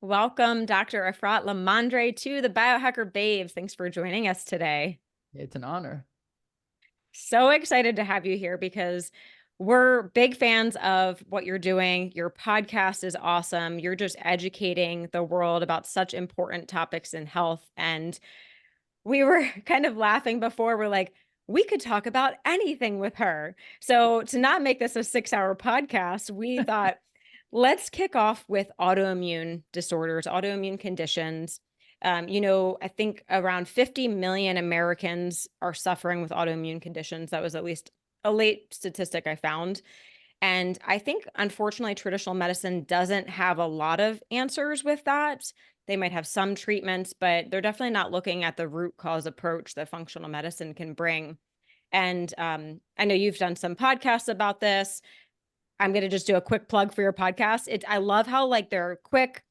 Welcome, Dr. Efrat LaMandre, to the Biohacker Babes. Thanks for joining us today. It's an honor. So excited to have you here because we're big fans of what you're doing. Your podcast is awesome. You're just educating the world about such important topics in health. And we were kind of laughing before. We're like, we could talk about anything with her. So, to not make this a 6-hour podcast, we thought, let's kick off with autoimmune disorders, autoimmune conditions. I think around 50 million Americans are suffering with autoimmune conditions. That was at least a late statistic I found. And I think, unfortunately, traditional medicine doesn't have a lot of answers with that. They might have some treatments, but they're definitely not looking at the root cause approach that functional medicine can bring. And I know you've done some podcasts about this. I'm going to just do a quick plug for your podcast. I love how they're quick,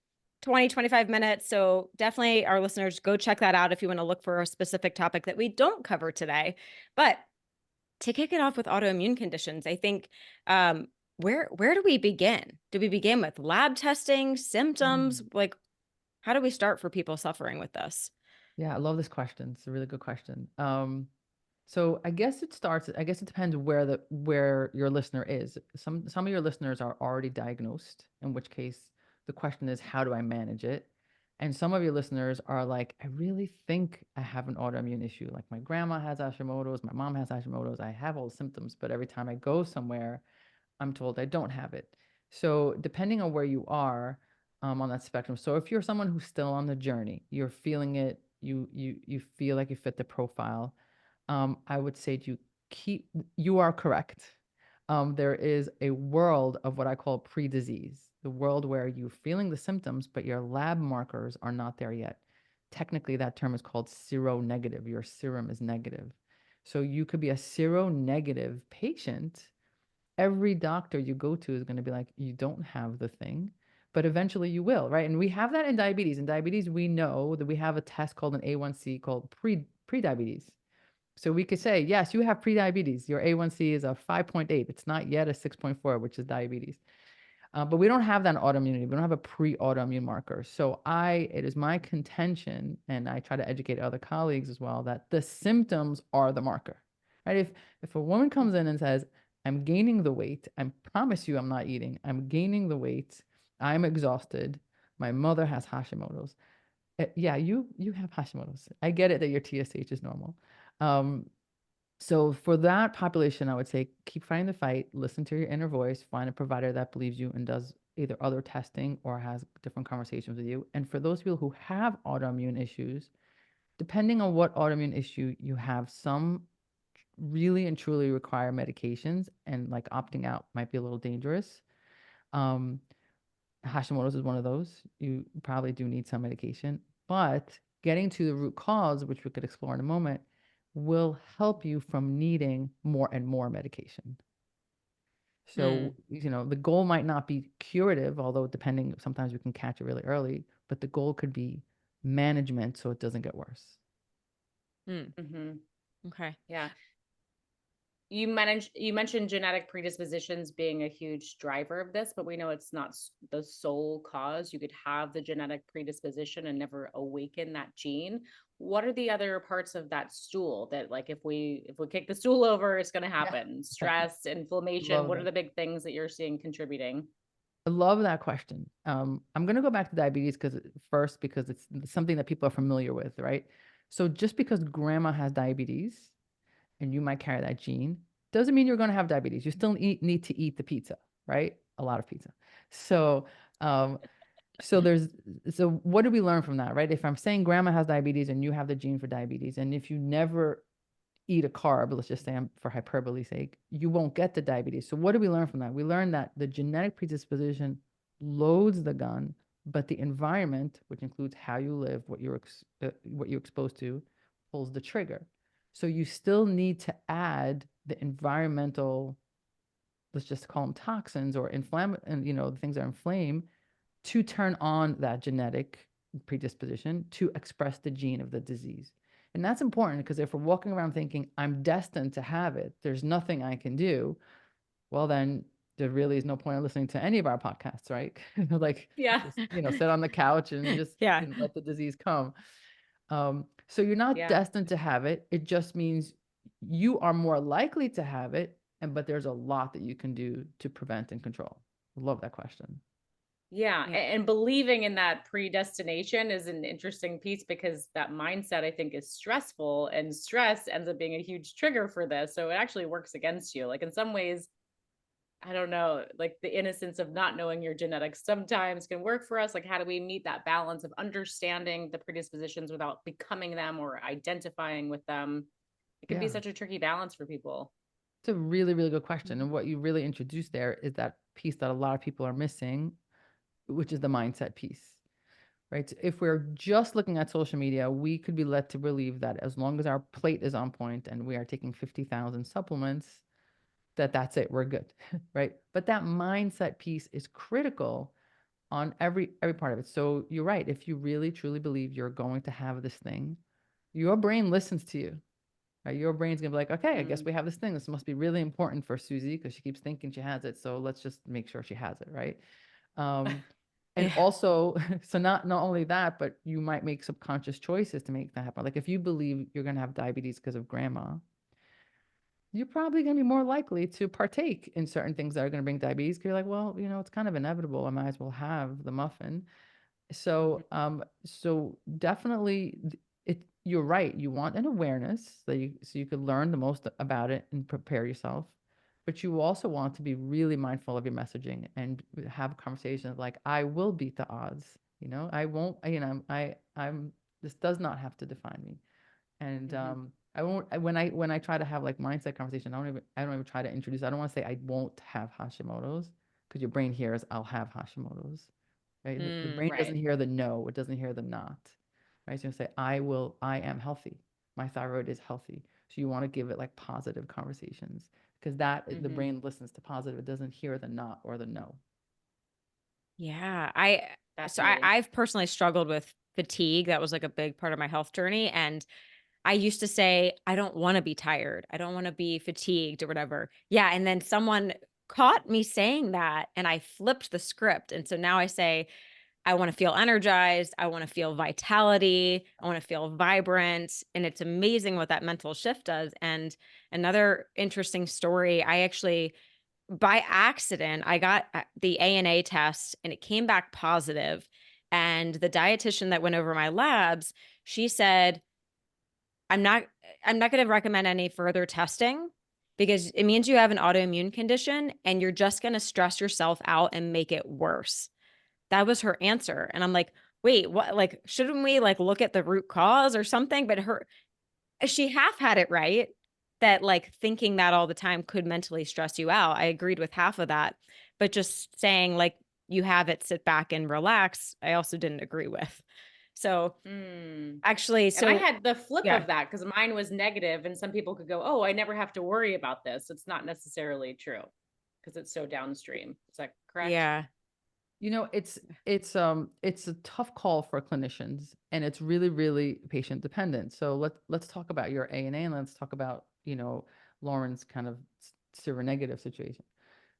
20, 25 minutes. So definitely our listeners, go check that out if you want to look for a specific topic that we don't cover today. But to kick it off with autoimmune conditions, I think where do we begin? Do we begin with lab testing, symptoms? Mm. Like, how do we start for people suffering with this? Yeah, I love this question. It's a really good question. So I guess it depends where your listener is. Some of your listeners are already diagnosed, in which case the question is, how do I manage it? And some of your listeners are like, I really think I have an autoimmune issue. Like my grandma has Hashimoto's, my mom has Hashimoto's, I have all the symptoms, but every time I go somewhere, I'm told I don't have it. So depending on where you are on that spectrum. So if you're someone who's still on the journey, you're feeling it, you feel like you fit the profile. I would say you are correct. There is a world of what I call pre-disease, the world where you're feeling the symptoms, but your lab markers are not there yet. Technically, that term is called seronegative. Your serum is negative. So you could be a seronegative patient. Every doctor you go to is going to be like, you don't have the thing, but eventually you will, right? And we have that in diabetes. In diabetes, we know that we have a test called an A1C called pre-diabetes. So we could say, yes, you have pre-diabetes. Your A1C is a 5.8. It's not yet a 6.4, which is diabetes. But we don't have that in autoimmunity. We don't have a pre-autoimmune marker. So it is my contention, and I try to educate other colleagues as well, that the symptoms are the marker, right? If a woman comes in and says, I'm gaining the weight, I promise you I'm not eating, I'm gaining the weight, I'm exhausted, my mother has Hashimoto's. Yeah, you have Hashimoto's. I get it that your TSH is normal. Um, so for that population, I would say keep fighting the fight, listen to your inner voice, find a provider that believes you and does either other testing or has different conversations with you. And for those people who have autoimmune issues, depending on what autoimmune issue you have, some really and truly require medications, and like opting out might be a little dangerous. Um, Hashimoto's is one of those. You probably do need some medication, but getting to the root cause, which we could explore in a moment, will help you from needing more and more medication. So, Hmm. the goal might not be curative, although depending, sometimes we can catch it really early, but the goal could be management so it doesn't get worse. Hmm. Hmm. Okay. Yeah. You mentioned genetic predispositions being a huge driver of this, but we know it's not the sole cause. You could have the genetic predisposition and never awaken that gene. What are the other parts of that stool that, like, if we kick the stool over, it's going to Yeah. happen? Stress, inflammation. Love What are that. the big things that you're seeing contributing? I love that question. I'm going to go back to diabetes because it's something that people are familiar with, right? So just because grandma has diabetes and you might carry that gene, doesn't mean you're going to have diabetes. You still need to eat the pizza, right? A lot of pizza. So, um, so what do we learn from that, right? If I'm saying grandma has diabetes and you have the gene for diabetes, and if you never eat a carb, let's just say for hyperbole's sake, you won't get the diabetes. So what do we learn from that? We learn that the genetic predisposition loads the gun, but the environment, which includes how you live, what you're exposed to, pulls the trigger. So you still need to add the environmental, let's just call them toxins or and the things that inflame to turn on that genetic predisposition to express the gene of the disease. And that's important because if we're walking around thinking, I'm destined to have it, there's nothing I can do, well, then there really is no point in listening to any of our podcasts, right? Like, Yeah. just, sit on the couch and just Yeah. let the disease come. So you're not Yeah. destined to have it. It just means you are more likely to have it, but there's a lot that you can do to prevent and control. Love that question. Yeah. Yeah. And believing in that predestination is an interesting piece, because that mindset, I think, is stressful, and stress ends up being a huge trigger for this. So it actually works against you. Like, in some ways, I don't know, like the innocence of not knowing your genetics sometimes can work for us. Like, how do we meet that balance of understanding the predispositions without becoming them or identifying with them? It can be Yeah. such a tricky balance for people. It's a really, really good question. And what you really introduced there is that piece that a lot of people are missing, which is the mindset piece, right? So if we're just looking at social media, we could be led to believe that as long as our plate is on point and we are taking 50,000 supplements, that's it, we're good, right? But that mindset piece is critical on every part of it. So you're right. If you really truly believe you're going to have this thing, your brain listens to you. Right? Your brain's gonna be like, okay, I guess Mm. we have this thing. This must be really important for Susie because she keeps thinking she has it. So let's just make sure she has it, right? And Yeah. also, so not only that, but you might make subconscious choices to make that happen. Like if you believe you're gonna have diabetes because of grandma, you're probably gonna be more likely to partake in certain things that are gonna bring diabetes. Because you're like, well, it's kind of inevitable. I might as well have the muffin. Mhm. So definitely you're right. You want an awareness so you could learn the most about it and prepare yourself. But you also want to be really mindful of your messaging and have conversations like, I will beat the odds. I won't, I'm this does not have to define me. And Mhm. I won't when I try to have like mindset conversation, I don't even try to introduce. I don't want to say I won't have Hashimoto's, because your brain hears I'll have Hashimoto's. Right? The brain doesn't Right. hear the no, it doesn't hear the not. Right? So you say, I am healthy. My thyroid is healthy. So you want to give it like positive conversations, because the Mhm. brain listens to positive. It doesn't hear the not or the no. Yeah. Fascinating. I've personally struggled with fatigue. That was like a big part of my health journey. And I used to say, I don't want to be tired. I don't want to be fatigued or whatever. Yeah. And then someone caught me saying that and I flipped the script. And so now I say, I want to feel energized. I want to feel vitality. I want to feel vibrant. And it's amazing what that mental shift does. And another interesting story, I actually, by accident, I got the ANA test and it came back positive. And the dietitian that went over my labs, she said, I'm not I'm not going to recommend any further testing because it means you have an autoimmune condition and you're just going to stress yourself out and make it worse. That was her answer. And I'm like, wait, what? Like, shouldn't we like look at the root cause or something? But she half had it right that like thinking that all the time could mentally stress you out. I agreed with half of that. But just saying like you have it, sit back and relax, I also didn't agree with. So Mm. actually, And I so had the flip yeah. of that, because mine was negative, and some people could go, "Oh, I never have to worry about this." It's not necessarily true because it's so downstream. Is that correct? Yeah. It's a tough call for clinicians, and it's really, really patient dependent. So let's talk about your ANA, and let's talk about, Lauren's kind of seronegative situation.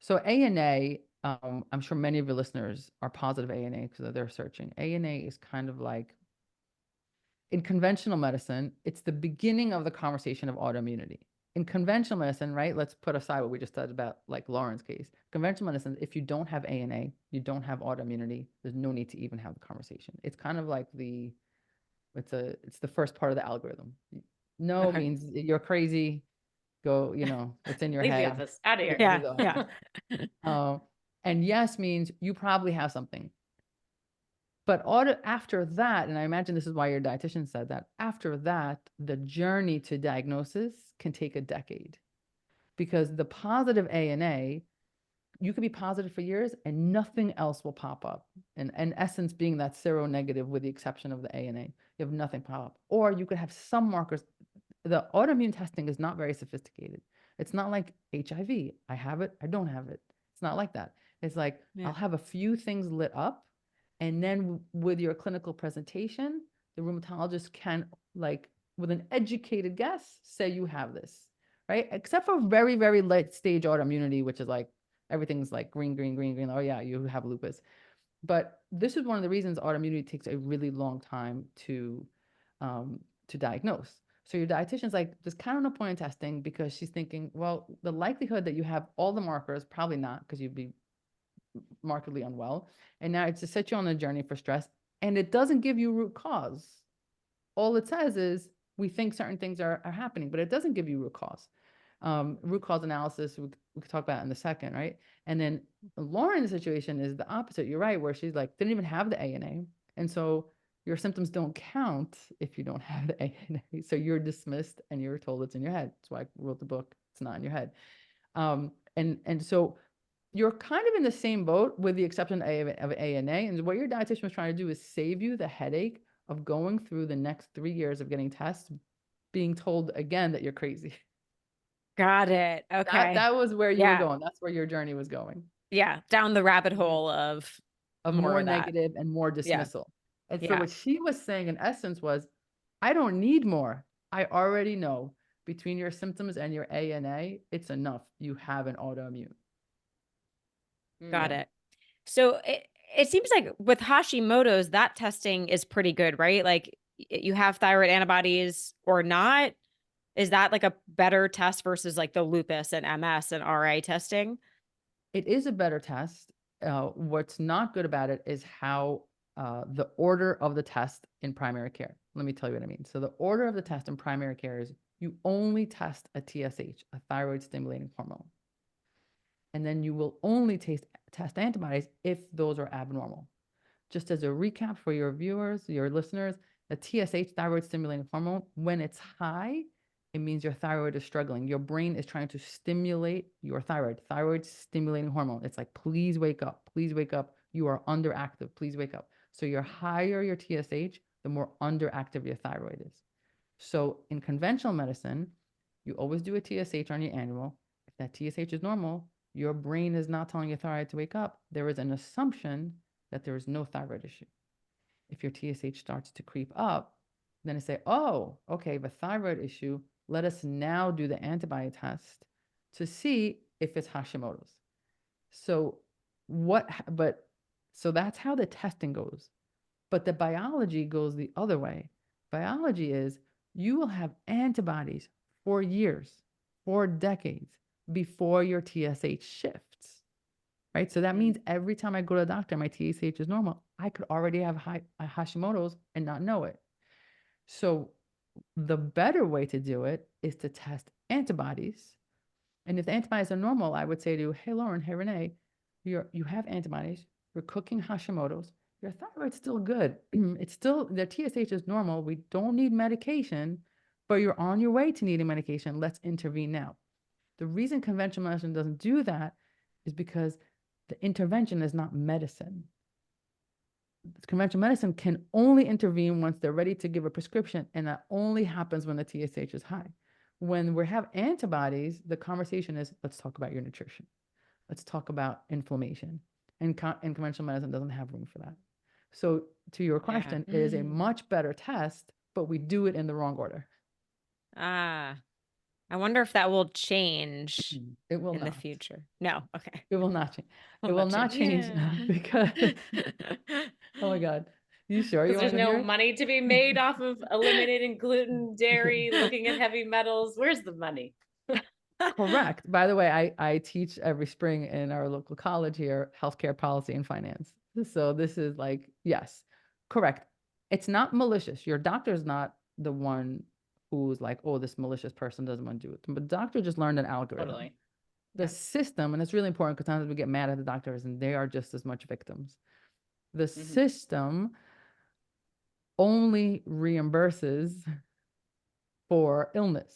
So ANA, I'm sure many of your listeners are positive ANA because they're searching. ANA is kind of like, in conventional medicine, it's the beginning of the conversation of autoimmunity. In conventional medicine, right? Let's put aside what we just said about like Lauren's case. Conventional medicine, if you don't have ANA, you don't have autoimmunity, there's no need to even have the conversation. It's kind of like it's the first part of the algorithm. No Okay. means you're crazy. Go, it's in your Leave the head. office. Out of Yeah, here. leave Yeah. the Yeah. office. And yes means you probably have something. But after that, and I imagine this is why your dietitian said that, after that, the journey to diagnosis can take a decade, because the positive ANA, you could be positive for years and nothing else will pop up. And in essence, being that seronegative with the exception of the ANA, you have nothing pop up. Or you could have some markers. The autoimmune testing is not very sophisticated. It's not like HIV. I have it, I don't have it. It's not like that. It's like, Yeah. I'll have a few things lit up, and then with your clinical presentation, the rheumatologist can, like, with an educated guess, say you have this, right? Except for very, very late stage autoimmunity, which is like everything's like green, green, green, green. Oh yeah, you have lupus. But this is one of the reasons autoimmunity takes a really long time to diagnose. So your dietitian's like, there's kind of no point in testing, because she's thinking, well, the likelihood that you have all the markers, probably not, because you'd be markedly unwell. And now it's to set you on a journey for stress, and it doesn't give you root cause. All it says is we think certain things are happening, but it doesn't give you root cause. Root cause analysis, we could talk about in a second, right? And then Lauren's situation is the opposite. You're right, where she's like, didn't even have the ANA. And so your symptoms don't count if you don't have the ANA. So you're dismissed and you're told it's in your head. That's why I wrote the book. It's not in your head. And so you're kind of in the same boat, with the exception of ANA. And what your dietitian was trying to do is save you the headache of going through the next 3 years of getting tests, being told again that you're crazy. Got it. Okay. That was where you were Yeah. going. That's where your journey was going, Yeah. Down the rabbit Mhm. hole of more more of that. negative and more dismissal. And so Yeah. what she was saying in essence was, I don't need more. I already know between your symptoms and your ANA, it's enough. You have an autoimmune. Got Yeah. it. So it seems like with Hashimoto's, that testing is pretty good, right? Like you have thyroid antibodies or not. Is that like a better test versus like the lupus and MS and RA testing? It is a better test. What's not good about it is how the order of the test in primary care. Let me tell you what I mean. So the order of the test in primary care is you only test a TSH, a thyroid stimulating hormone. And then you will only test antibodies if those are abnormal. Just as a recap for your viewers, your listeners, the TSH, thyroid stimulating hormone, when it's high, it means your thyroid is struggling. Your brain is trying to stimulate your thyroid stimulating hormone. It's like, please wake up, please wake up. You are underactive, please wake up. So your higher your TSH, the more underactive your thyroid is. So in conventional medicine, you always do a TSH on your annual. If that TSH is normal, your brain is not telling your thyroid to wake up. There is an assumption that there is no thyroid issue. If your TSH starts to creep up, then I say, oh, okay, the thyroid issue. Let us now do the antibody test to see if it's Hashimoto's. So so that's how the testing goes. But the biology goes the other way. Biology is you will have antibodies for years, for decades before your TSH shifts, right? So that means every time I go to the doctor, my TSH is normal. I could already have Hashimoto's and not know it. So the better way to do it is to test antibodies. And if the antibodies are normal, I would say to you, hey, Lauren, hey, Renee, you have antibodies, you're cooking Hashimoto's, your thyroid's still good. It's still, the TSH is normal. We don't need medication, but you're on your way to needing medication. Let's intervene now. The reason conventional medicine doesn't do that is because the intervention is not medicine. Conventional medicine can only intervene once they're ready to give a prescription, and that only happens when the TSH is high. When we have antibodies, the conversation is, let's talk about your nutrition. Let's talk about inflammation. And conventional medicine doesn't have room for that. So to your question, it is a much better test, but we do it in the wrong order. I wonder if that will change It will in the not. future. No. Okay. It will not change. It will not change because, oh my God. You sure you Because want there's to no hear it? money to be made off of eliminating gluten, dairy, looking at heavy metals. Where's the money? Correct. By the way, I teach every spring in our local college here, healthcare policy and finance. So this is like, yes, correct. It's not malicious. Your doctor's not the one who's like, oh, this malicious person doesn't want to do it. But the doctor just learned an algorithm. Totally. The system, and it's really important because sometimes we get mad at the doctors and they are just as much victims. The system only reimburses for illness.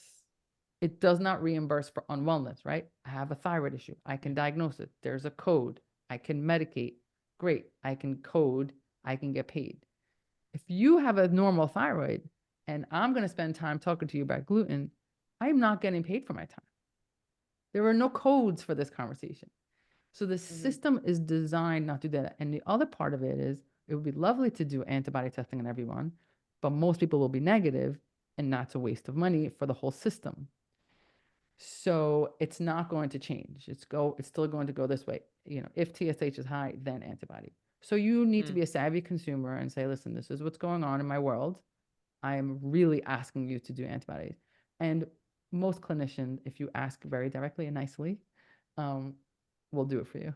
It does not reimburse for unwellness, right? I have a thyroid issue. I can diagnose it. There's a code. I can medicate. Great. I can code. I can get paid. If you have a normal thyroid and I'm going to spend time talking to you about gluten, I'm not getting paid for my time. There are no codes for this conversation. So the system is designed not to do that. And the other part of it is it would be lovely to do antibody testing on everyone, but most people will be negative, and that's a waste of money for the whole system. So it's not going to change. It's still going to go this way. If TSH is high, then antibody. So you need to be a savvy consumer and say, listen, this is what's going on in my world. I am really asking you to do antibodies. And most clinicians, if you ask very directly and nicely, will do it for you.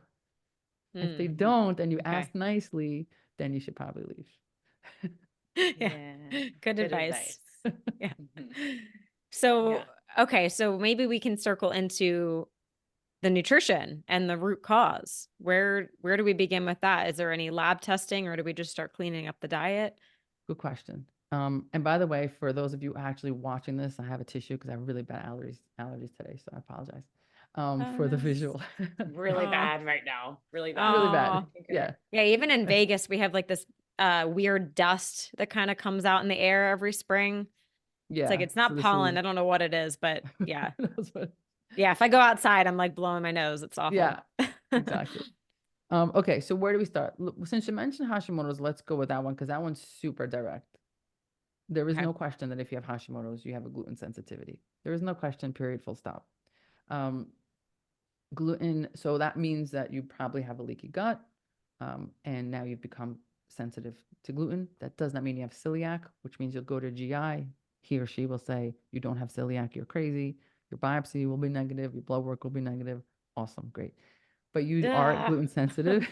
If they don't and you ask nicely, then you should probably leave. Yeah. Good Good advice. Yeah. Mhm. So, Yeah. okay, so maybe we can circle into the nutrition and the root cause. Where do we begin with that? Is there any lab testing, or do we just start cleaning up the diet? Good question. And by the way, for those of you actually watching this, I have a tissue because I have really bad allergies today, so I apologize for the No. visual. Really Oh. bad right now. Really bad. Really Oh. bad. Yeah. Yeah, even in Vegas, we have like this weird dust that kind of comes out in the air every spring. It's like Yeah. it's not So this pollen. is I don't know what it is, but yeah. that's what, Yeah, if I go outside, I'm like blowing my nose. It's awful. yeah, exactly. Okay, so where do we start? Since you mentioned Hashimoto's, let's go with that one because that one's super direct. There is Okay. no question that if you have Hashimoto's, you have a gluten sensitivity. There is no question, period, full stop. Gluten, so that means that you probably have a leaky gut, and now you've become sensitive to gluten. That does not mean you have celiac, which means you'll go to GI. He or she will say, you don't have celiac, you're crazy. Your biopsy will be negative, your blood work will be negative. Awesome, great. But you are Ah. gluten sensitive.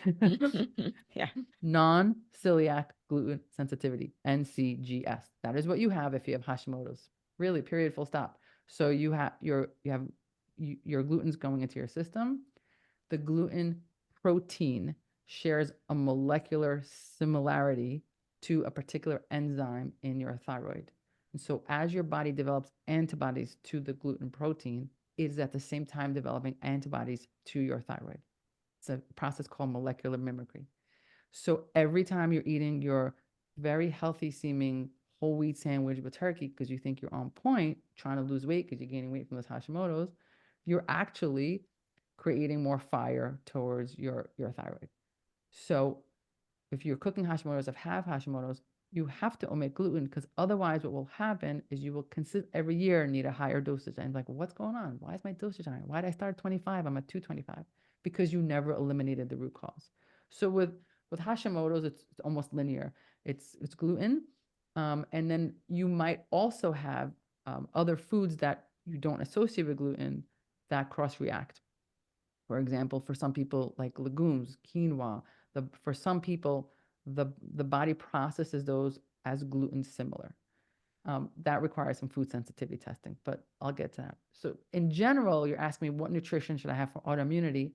Yeah. Non-celiac gluten sensitivity, NCGS. That is what you have if you have Hashimoto's. Really, period, full stop. So you have your gluten's going into your system. The gluten protein shares a molecular similarity to a particular enzyme in your thyroid. And so as your body develops antibodies to the gluten protein, it is at the same time developing antibodies to your thyroid. It's a process called molecular mimicry. So every time you're eating your very healthy seeming whole wheat sandwich with turkey because you think you're on point, trying to lose weight because you're gaining weight from those Hashimoto's, you're actually creating more fire towards your thyroid. So if you're cooking Hashimoto's, have Hashimoto's, you have to omit gluten because otherwise what will happen is you will every year need a higher dosage. And like, well, what's going on? Why is my dosage higher? Why did I start at 25? I'm at 225 because you never eliminated the root cause. So with Hashimoto's, it's almost linear. It's gluten. And then you might also have other foods that you don't associate with gluten that cross-react. For example, for some people, like legumes, quinoa, for some people, the body processes those as gluten similar. That requires some food sensitivity testing, but I'll get to that. So in general, you're asking me what nutrition should I have for autoimmunity?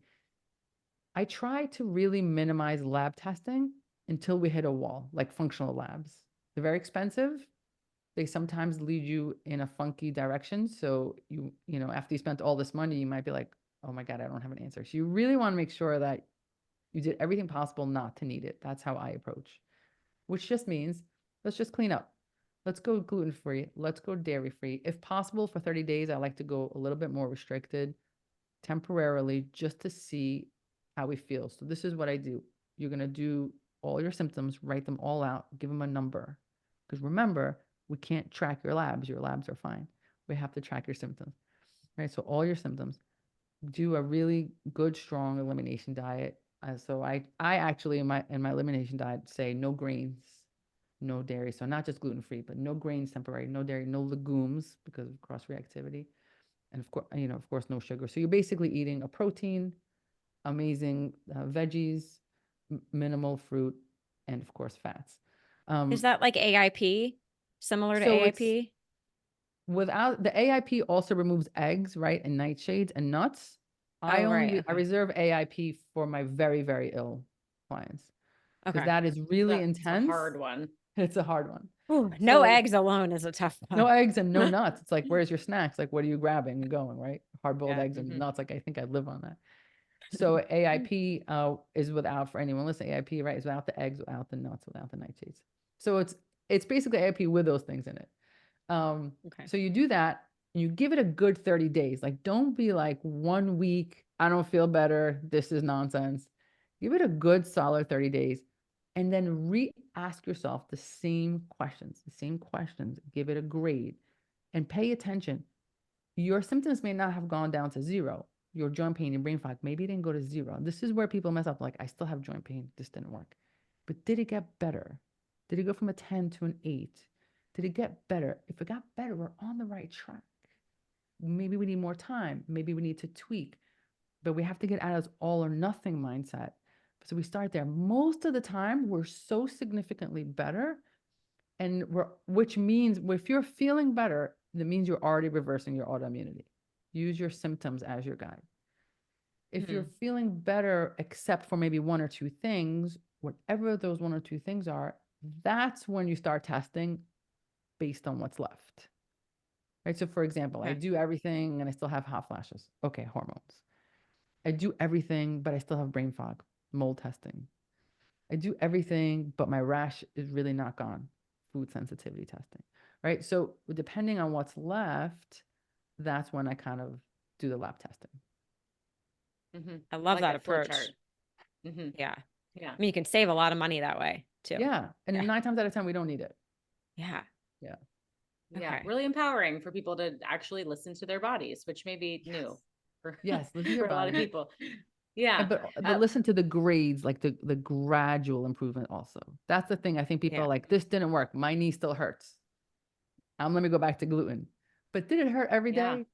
I try to really minimize lab testing until we hit a wall, like functional labs. They're very expensive. They sometimes lead you in a funky direction. So after you spent all this money, you might be like, oh my God, I don't have an answer. So you really want to make sure that you did everything possible not to need it. That's how I approach, which just means let's just clean up. Let's go gluten-free. Let's go dairy-free. If possible, for 30 days, I like to go a little bit more restricted temporarily just to see how we feel. So this is what I do. You're going to do all your symptoms, write them all out, give them a number. Because remember, we can't track your labs. Your labs are fine. We have to track your symptoms, right? So all your symptoms, do a really good, strong elimination diet. So I actually in my elimination diet say no grains, no dairy. So not just gluten-free, but no grains temporary, no dairy, no legumes because of cross-reactivity. And of course, no sugar. So you're basically eating a protein, amazing veggies, minimal fruit, and of course, fats. Is that like AIP? Similar to So it's AIP? without the AIP also removes eggs, right, and nightshades and nuts. I Oh, right. I Okay. reserve AIP for my very, very ill clients because Okay. that is really That's a intense. hard one. It's a hard one. Ooh, no So eggs alone is a tough no one. eggs and no nuts. It's like, where's your snacks? Like, what are you grabbing and going, right? Hard-boiled Yeah. eggs and Mhm. nuts. Like, I think I live on that. So AIP is without, for anyone listening, AIP, right, is without the eggs, without the nuts, without the nightshades. So it's basically AIP with those things in it. Okay. So you do that, and you give it a good 30 days. Like, don't be like 1 week, I don't feel better, this is nonsense. Give it a good solid 30 days, and then re-ask yourself the same questions, give it a grade, and pay attention. your symptoms may not have gone down to zero. Your joint pain and brain fog maybe didn't go to zero. This is where people mess up. Like, I still have joint pain. This didn't work. But did it get better? Did it go from a 10 to an 8? Did it get better? If it got better, we're on the right track. Maybe we need more time. Maybe we need to tweak. But we have to get out of this all or nothing mindset. So we start there. Most of the time, we're so significantly better. And which means if you're feeling better, that means you're already reversing your autoimmunity. Use your symptoms as your guide. If you're feeling better, except for maybe one or two things, whatever those one or two things are, that's when you start testing based on what's left. Right. So for example, I do everything and I still have hot flashes. Okay, hormones. I do everything, but I still have brain fog, mold testing. I do everything, but my rash is really not gone, food sensitivity testing. Right. So depending on what's left, that's when I kind of do the lab testing. I love Like that a flow approach. chart. Yeah. Yeah. I mean, you can save a lot of money that way too. Yeah. And 9 times out of 10, we don't need it. Yeah. Yeah. Yeah. Okay. Really empowering for people to actually listen to their bodies, which may be new for, Listen to for your a lot of body. people. Yeah. But listen to the grades, like the gradual improvement also. That's the thing. I think people are like, this didn't work. My knee still hurts. Let me go back to gluten. But did it hurt every day?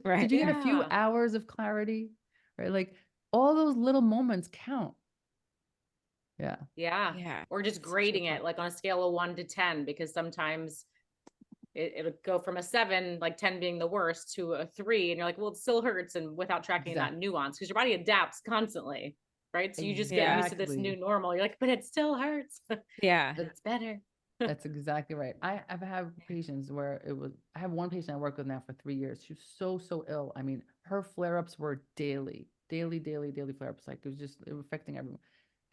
Right. Did you get a few Yeah. hours of clarity? Right? Like all those little moments count. Yeah. Yeah. Yeah. Or just That's such a good grading it point. like on a scale of 1 to 10, because sometimes it'll go from a 7, like 10 being the worst, to a 3. And you're like, well, it still hurts. And without tracking that nuance, because your body adapts constantly. Right. So you just get used to this new normal. You're like, but it still hurts. Yeah. But it's better. That's exactly right. I've had patients where I have one patient I work with now for 3 years. She was so ill. I mean, her flare-ups were daily flare-ups. Like it was affecting everyone.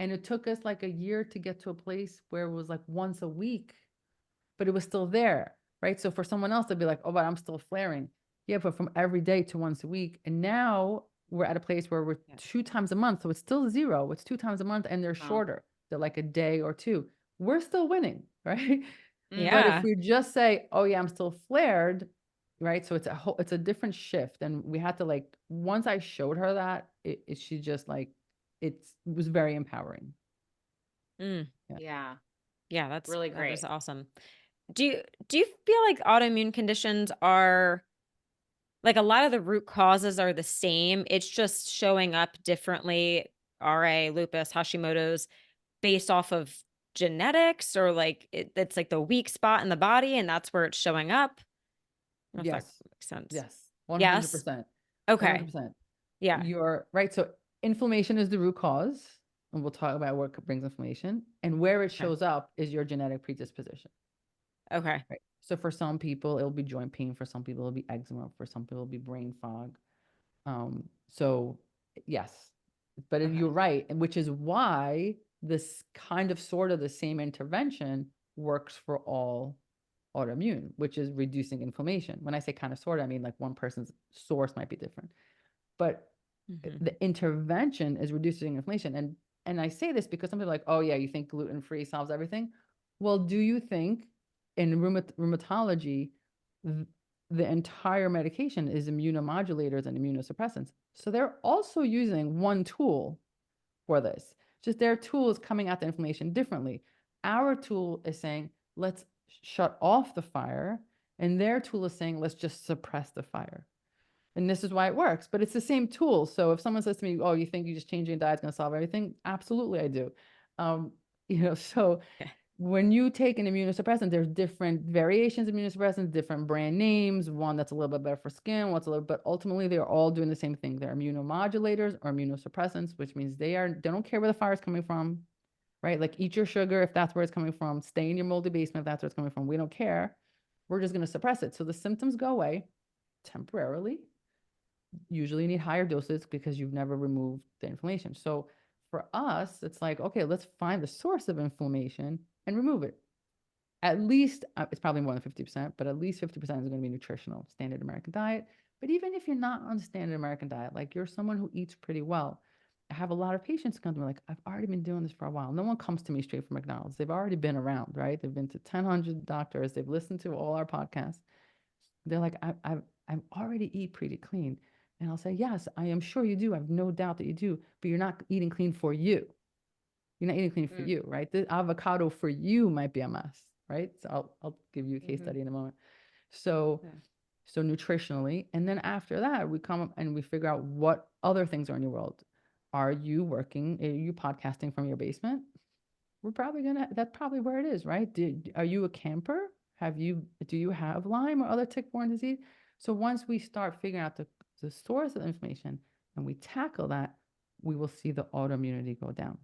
And it took us like a year to get to a place where it was like once a week, but it was still there, right? So for someone else, they'd be like, oh, but I'm still flaring. Yeah, but from every day to once a week. And now we're at a place where we're 2 times a month. So it's still 0. It's 2 times a month and they're shorter. They're like a day or 2. We're still winning, right? But if we just say, oh yeah, I'm still flared, right? So it's a different shift. And we had to like, once I showed her that, she just like, it was very empowering. Yeah. Yeah. That's really that great. is awesome. Do you feel like autoimmune conditions are like a lot of the root causes are the same? It's just showing up differently, RA, lupus, Hashimoto's, based off of genetics, or like it's like the weak spot in the body and that's where it's showing up? I don't know if that Yes. makes sense. Yes. Yes. 100%. Okay. 100%. Yeah. You're right. So inflammation is the root cause, and we'll talk about what brings inflammation. And where it shows up is your genetic predisposition. Okay. Right. So for some people, it'll be joint pain. For some people, it'll be eczema. For some people, it'll be brain fog. So yes, but you're right, and which is why this kind of sort of the same intervention works for all autoimmune, which is reducing inflammation. When I say kind of sort of, I mean like one person's source might be different, but the intervention is reducing inflammation. And I say this because some people are like, oh yeah, you think gluten-free solves everything? Well, do you think in rheumatology, the entire medication is immunomodulators and immunosuppressants? So they're also using one tool for this. Just their tool is coming at the inflammation differently. Our tool is saying, let's shut off the fire. And their tool is saying, let's just suppress the fire. And this is why it works, but it's the same tool. So if someone says to me, oh, you think you just changing a diet is going to solve everything? Absolutely, I do. So when you take an immunosuppressant, there's different variations of immunosuppressants, different brand names, one that's a little bit better for skin, what's a little, but ultimately they're all doing the same thing. They're immunomodulators or immunosuppressants, which means they don't care where the fire is coming from, right? Like eat your sugar if that's where it's coming from, stay in your moldy basement if that's where it's coming from. We don't care. We're just going to suppress it. So the symptoms go away temporarily. Usually you need higher doses because you've never removed the inflammation. So for us, it's like, okay, let's find the source of inflammation and remove it. At least, it's probably more than 50%, but at least 50% is going to be nutritional, standard American diet. But even if you're not on standard American diet, like you're someone who eats pretty well, I have a lot of patients come to me like, I've already been doing this for a while. No one comes to me straight from McDonald's. They've already been around, right? They've been to 1,000 doctors. They've listened to all our podcasts. They're like, I already eat pretty clean. And I'll say, yes, I am sure you do. I have no doubt that you do, but you're not eating clean for you. You're not eating clean for you, right? The avocado for you might be a mess, right? So I'll give you a case study in a moment. So, so nutritionally, and then after that, we come up and we figure out what other things are in your world. Are you working? Are you podcasting from your basement? We're probably that's probably where it is, right? Are you a camper? Do you have Lyme or other tick-borne disease? So once we start figuring out the source of the information and we tackle that, we will see the autoimmunity go down.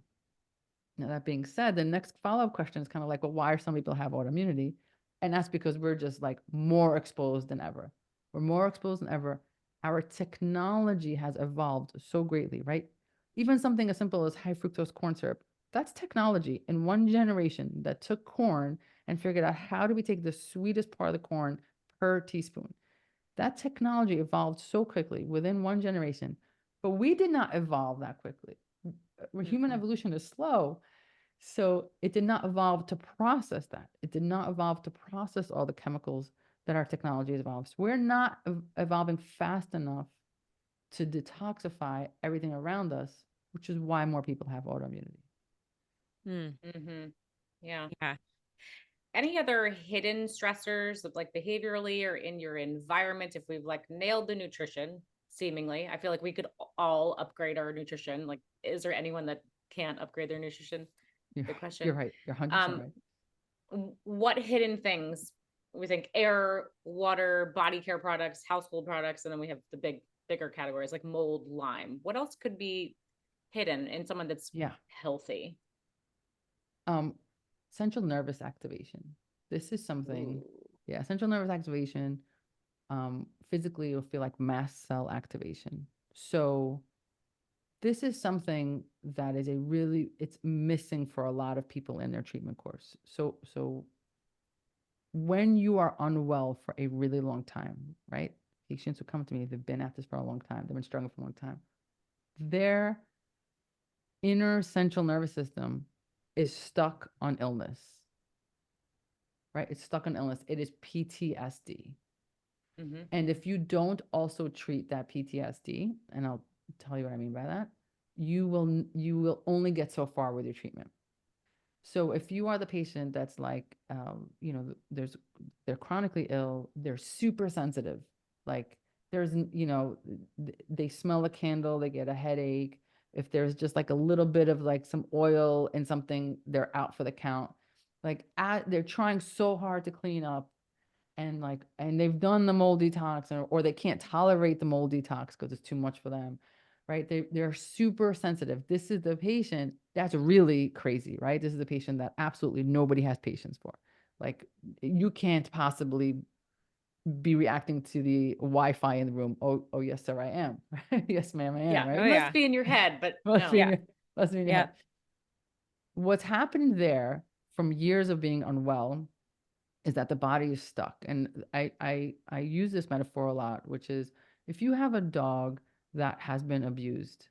Now, that being said, the next follow-up question is kind of like, well, why are some people have autoimmunity? And that's because we're just like more exposed than ever. We're more exposed than ever. Our technology has evolved so greatly, right? Even something as simple as high fructose corn syrup, that's technology in one generation that took corn and figured out how do we take the sweetest part of the corn per teaspoon. That technology evolved so quickly within one generation, but we did not evolve that quickly. Human evolution is slow. So it did not evolve to process that. It did not evolve to process all the chemicals that our technology has evolved. So we're not evolving fast enough to detoxify everything around us, which is why more people have autoimmunity. Yeah. Yeah. Any other hidden stressors of like behaviorally or in your environment? If we've like nailed the nutrition, seemingly, I feel like we could all upgrade our nutrition. Like, is there anyone that can't upgrade their nutrition? Good question. You're right. You're 100% right. What hidden things we think: air, water, body care products, household products, and then we have the bigger categories like mold, Lyme. What else could be hidden in someone that's healthy? Central nervous activation. This is something, central nervous activation. Physically, you'll feel like mast cell activation. So this is something that is it's missing for a lot of people in their treatment course. So when you are unwell for a really long time, right? Patients who come to me, they've been at this for a long time. They've been struggling for a long time. Their inner central nervous system is stuck on illness, right? It's stuck on illness. It is PTSD. And if you don't also treat that PTSD, and I'll tell you what I mean by that, you will only get so far with your treatment. So if you are the patient that's like, they're chronically ill, they're super sensitive, like they smell a candle, they get a headache. If there's just like a little bit of like some oil in something, they're out for the count. Like they're trying so hard to clean up, and they've done the mold detox, or they can't tolerate the mold detox because it's too much for them, right? They're super sensitive. This is the patient that's really crazy, right? This is the patient that absolutely nobody has patience for. Like, you can't possibly be reacting to the Wi-Fi in the room. Oh yes, sir, I am. Yes, ma'am, I am. Right? It must be in your head, but must no. be in your head. What's happened there from years of being unwell is that the body is stuck. And I use this metaphor a lot, which is, if you have a dog that has been abused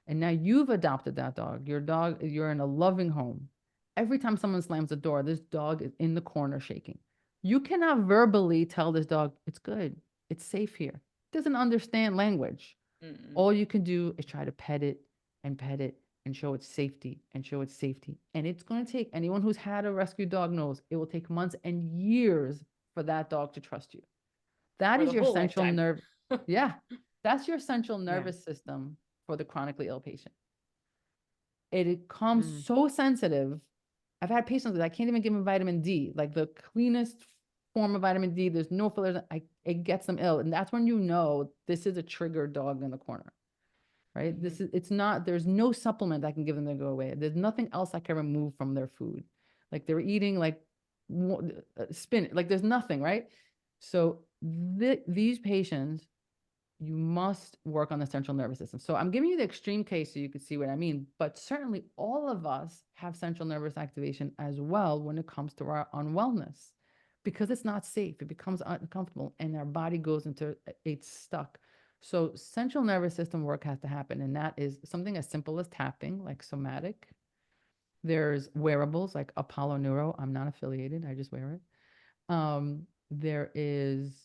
and now you've adopted that dog, you're in a loving home. Every time someone slams the door, this dog is in the corner shaking. You cannot verbally tell this dog, it's good, it's safe here. It doesn't understand language. All you can do is try to pet it and show its safety and show its safety. And it's going to take, anyone who's had a rescue dog knows, it will take months and years for that dog to trust you. That is your central nerve. Yeah. That's your central nervous system for the chronically ill patient. It becomes so sensitive. I've had patients that I can't even give them vitamin D, like the cleanest form of vitamin D. There's no fillers. It gets them ill. And that's when you know this is a triggered dog in the corner. Right? There's no supplement I can give them to go away. There's nothing else I can remove from their food. Like, they're eating like spinach, like there's nothing, right? So these patients, you must work on the central nervous system. So I'm giving you the extreme case so you can see what I mean, but certainly all of us have central nervous activation as well when it comes to our unwellness, because it's not safe. It becomes uncomfortable and our body goes into, it's stuck. So central nervous system work has to happen. And that is something as simple as tapping, like somatic. There's wearables like Apollo Neuro. I'm not affiliated. I just wear it. There is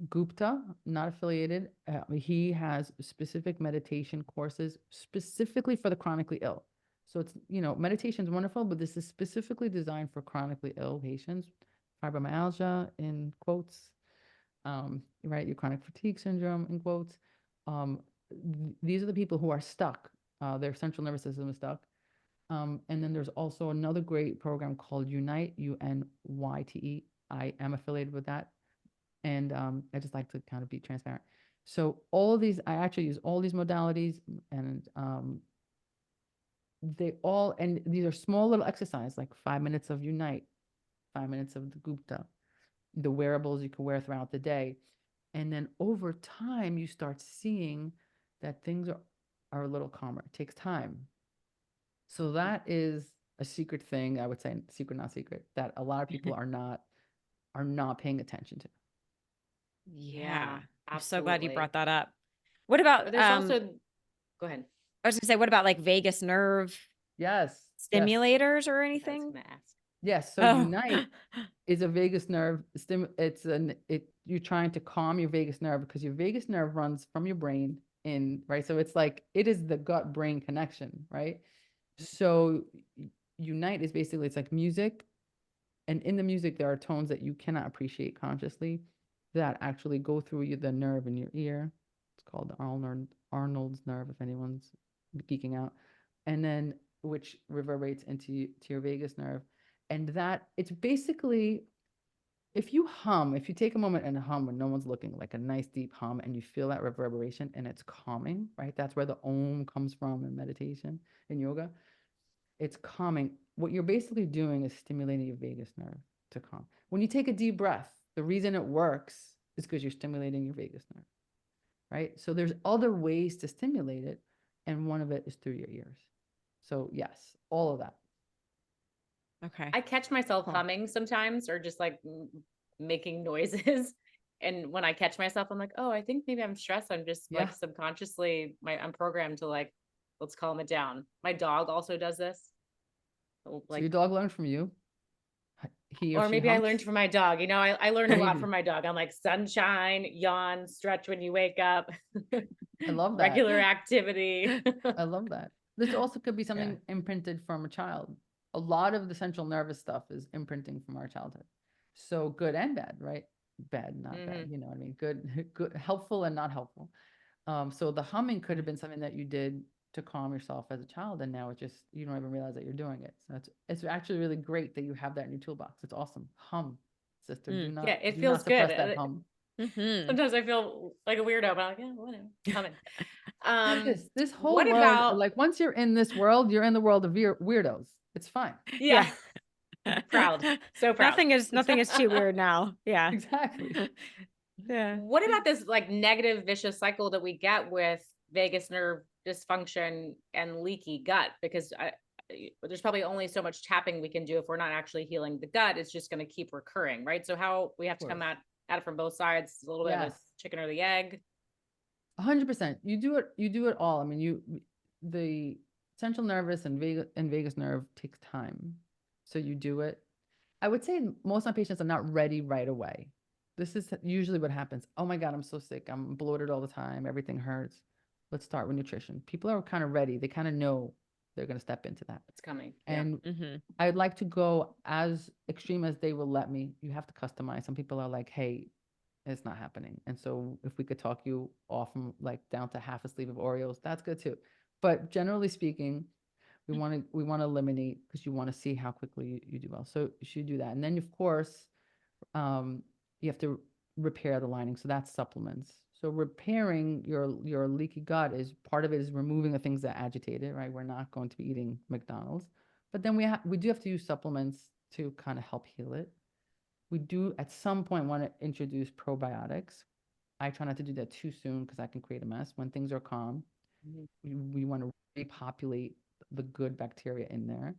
Gupta, not affiliated. He has specific meditation courses specifically for the chronically ill. So it's, meditation is wonderful, but this is specifically designed for chronically ill patients, fibromyalgia in quotes, right? Your chronic fatigue syndrome in quotes. These are the people who are stuck. Their central nervous system is stuck. And then there's also another great program called Unite, UNYTE. I am affiliated with that. And I just like to kind of be transparent. So all of these, I actually use all these modalities, and and these are small little exercises, like 5 minutes of Unite, 5 minutes of the Gupta, the wearables you can wear throughout the day. And then over time, you start seeing that things are a little calmer. It takes time. So that is a secret thing, I would say, secret, not secret, that a lot of people are not paying attention to. Yeah. I'm so glad you absolutely. brought that up. What about, But there's also, go ahead. I was gonna say, what about like vagus nerve Yes. stimulators or I was anything? gonna ask. Yes. So Oh. Unite is a vagus nerve you're trying to calm your vagus nerve, because your vagus nerve runs from your brain in, right? So it's like, it is the gut brain connection, right? So Unite is basically, it's like music, and in the music there are tones that you cannot appreciate consciously that actually go through the nerve in your ear. It's called the Arnold's nerve, if anyone's geeking out, and then which reverberates to your vagus nerve. And that, it's basically, if you take a moment and hum when no one's looking, like a nice deep hum, and you feel that reverberation and it's calming, right? That's where the Om comes from in meditation, in yoga. It's calming. What you're basically doing is stimulating your vagus nerve to calm. When you take a deep breath, the reason it works is because you're stimulating your vagus nerve, right? So there's other ways to stimulate it, and one of it is through your ears. So yes, all of that. Okay. I catch myself Cool. humming sometimes, or just like making noises. And when I catch myself, I'm like, oh, I think maybe I'm stressed. I'm just Yeah. like subconsciously, I'm programmed to like, let's calm it down. My dog also does this. So Like, your dog learned from you. He or she maybe I humps? learned from my dog. I learned a lot Maybe. from my dog. I'm like, sunshine, yawn, stretch when you wake up. I love that. Regular activity. I love that. This also could be something imprinted from a child. A lot of the central nervous stuff is imprinting from our childhood. So good and bad, right? Bad, not bad. You know what I mean? Good, helpful and not helpful. So the humming could have been something that you did to calm yourself as a child, and now you don't even realize that you're doing it. So it's actually really great that you have that in your toolbox. It's awesome. Hum, sister. Do not Yeah, it do feels not suppress good. that hum. Sometimes I feel like a weirdo, but I'm like, yeah, whatever, humming. This whole What world, about, like, once you're in this world, you're in the world of weirdos. It's fine. yeah, proud, so proud. Nothing is too weird now. Yeah. Exactly. Yeah. What about this like negative vicious cycle that we get with vagus nerve dysfunction and leaky gut? Because there's probably only so much tapping we can do if we're not actually healing the gut. It's just going to keep recurring, right? So how we have to come at it from both sides, a little bit of a chicken or the egg. 100%. You do it all. I mean, the central nervous and vagus nerve takes time. So you do it. I would say most of my patients are not ready right away. This is usually what happens. Oh my God, I'm so sick. I'm bloated all the time. Everything hurts. Let's start with nutrition. People are kind of ready. They kind of know they're going to step into that. It's coming. And I'd like to go as extreme as they will let me. You have to customize. Some people are like, hey, it's not happening. And so if we could talk you off from like down to half a sleeve of Oreos, that's good too. But generally speaking, we want to eliminate, because you want to see how quickly you do well. So you should do that. And then of course, you have to repair the lining. So that's supplements. So repairing your leaky gut is part of it, is removing the things that agitate it, right? We're not going to be eating McDonald's, but then we do have to use supplements to kind of help heal it. We do at some point want to introduce probiotics. I try not to do that too soon because that can create a mess. When things are calm, we want to repopulate the good bacteria in there.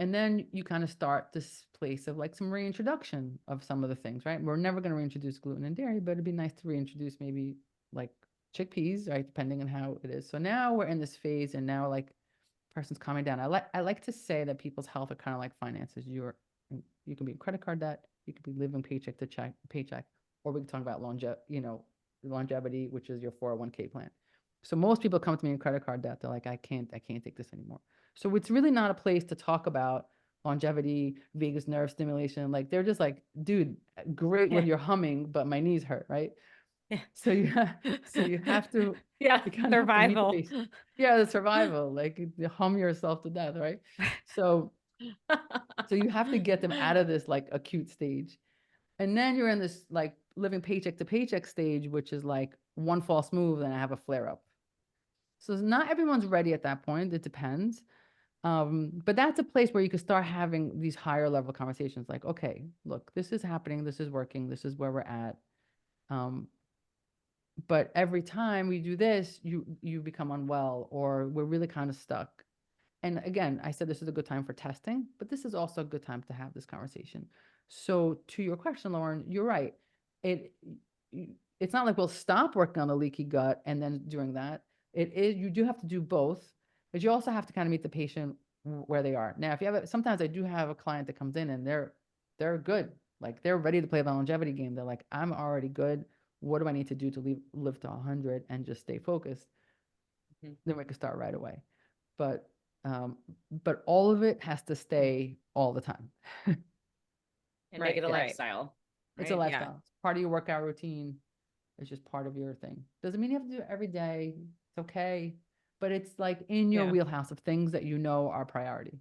And then you kind of start this place of like some reintroduction of some of the things, right? We're never going to reintroduce gluten and dairy, but it'd be nice to reintroduce maybe like chickpeas, right? Depending on how it is. So now we're in this phase, and now like person's calming down. I like to say that people's health are kind of like finances. You can be in credit card debt, You could be living paycheck to paycheck, or we can talk about longevity, which is your 401k plan. So most people come to me in credit card debt. They're like, I can't take this anymore. So it's really not a place to talk about longevity, vagus nerve stimulation. Like they're just like, dude, great with your humming, but my knees hurt, right? Yeah. So you have to, Yeah. you kind of have to meet the Survival. base. Yeah, the survival, like you hum yourself to death, right? So you have to get them out of this like acute stage. And then you're in this like living paycheck to paycheck stage, which is like one false move and I have a flare up. So not everyone's ready at that point. It depends. But that's a place where you can start having these higher level conversations like, okay, look, this is happening. This is working. This is where we're at. But every time we do this, you become unwell or we're really kind of stuck. And again, I said this is a good time for testing, but this is also a good time to have this conversation. So to your question, Lauren, you're right. It it's not like we'll stop working on the leaky gut and then doing that. It is, you do have to do both, but you also have to kind of meet the patient where they are. Now, if you have sometimes I do have a client that comes in and they're good. Like they're ready to play the longevity game. They're like, I'm already good. What do I need to do to live to 100 and just stay focused? Mhm. Then we can start right away. But all of it has to stay all the time. And make Right, it a right. lifestyle. It's a right? lifestyle. It's part of your workout routine. It's just part of your thing. Doesn't mean you have to do it every day. It's okay. But it's like in your Yeah. wheelhouse of things that you know are priority.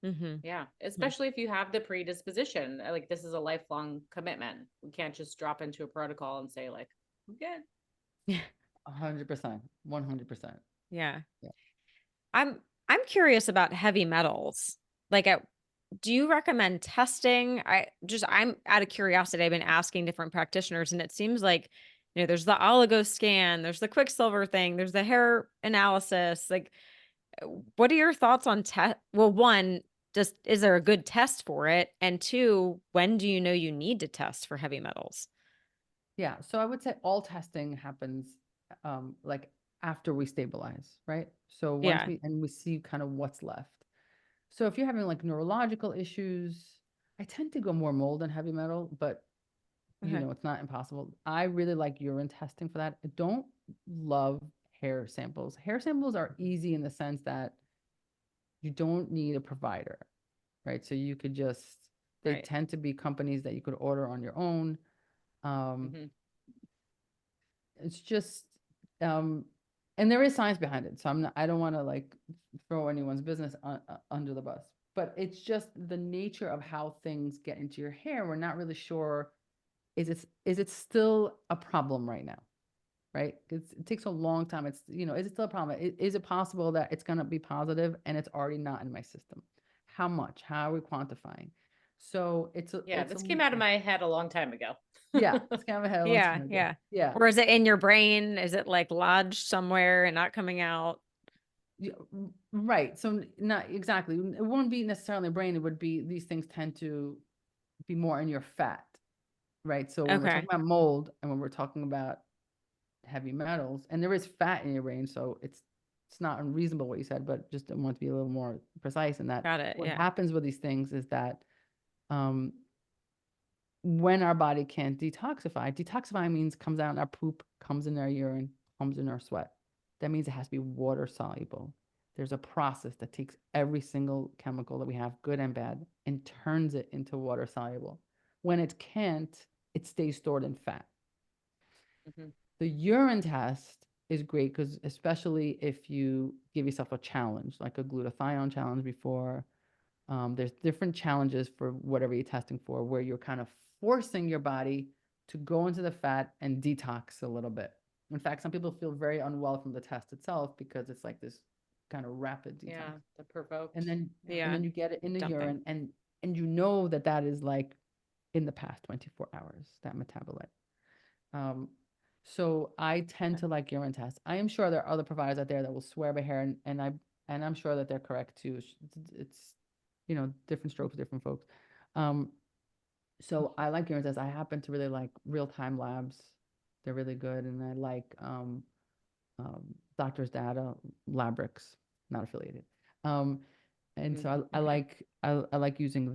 Mm-hmm. Yeah. Especially if you have the predisposition. Like this is a lifelong commitment. We can't just drop into a protocol and say, like, I'm good. Yeah. 100%. 100%. Yeah. Yeah. I'm curious about heavy metals. Like, do you recommend testing? I'm out of curiosity. I've been asking different practitioners, and it seems like, there's the oligo scan, there's the quicksilver thing, there's the hair analysis. Like, what are your thoughts on test? Well, one, just is there a good test for it? And two, when do you know you need to test for heavy metals? Yeah. So I would say all testing happens like after we stabilize, right? So once Yeah. we see kind of what's left. So if you're having like neurological issues, I tend to go more mold than heavy metal, but Okay. it's not impossible. I really like urine testing for that. I don't love hair samples. Hair samples are easy in the sense that you don't need a provider, right? So you could just, they Right. tend to be companies that you could order on your own. Um, Mm-hmm. it's just, and there is science behind it. So I don't want to like throw anyone's business under the bus, but it's just the nature of how things get into your hair. We're not really sure. Is it still a problem right now? Right? It takes a long time. Is it still a problem? Is it possible that it's going to be positive and it's already not in my system? How much? How are we quantifying? So Yeah. This came out of my head a long time ago. yeah, it's kind of a hell. Yeah. Yeah. Yeah. Or is it in your brain? Is it like lodged somewhere and not coming out? Yeah, right. So not exactly. It wouldn't be necessarily a brain. It would be, these things tend to be more in your fat, right? So when we're Okay. talking about mold and when we're talking about heavy metals, and there is fat in your brain, so it's not unreasonable what you said, but just want to be a little more precise in that. Got it. What Yeah. happens with these things is that when our body can't detoxify means comes out in our poop, comes in our urine, comes in our sweat. That means it has to be water soluble. There's a process that takes every single chemical that we have, good and bad, and turns it into water soluble. When it can't, it stays stored in fat. Mm-hmm. The urine test is great because especially if you give yourself a challenge, like a glutathione challenge before, there's different challenges for whatever you're testing for, where you're kind of forcing your body to go into the fat and detox a little bit. In fact, some people feel very unwell from the test itself because it's like this kind of rapid detox. Yeah. The provoked. And then Yeah. you get it in the Dumping. urine, and that is like in the past 24 hours, that metabolite. So I tend to like urine tests. I am sure there are other providers out there that will swear by hair, and I'm sure that they're correct too. It's different strokes, different folks. So I like urine tests. I happen to really like real-time labs. They're really good, and I like Doctors Data, Labrix, not affiliated. And so I like using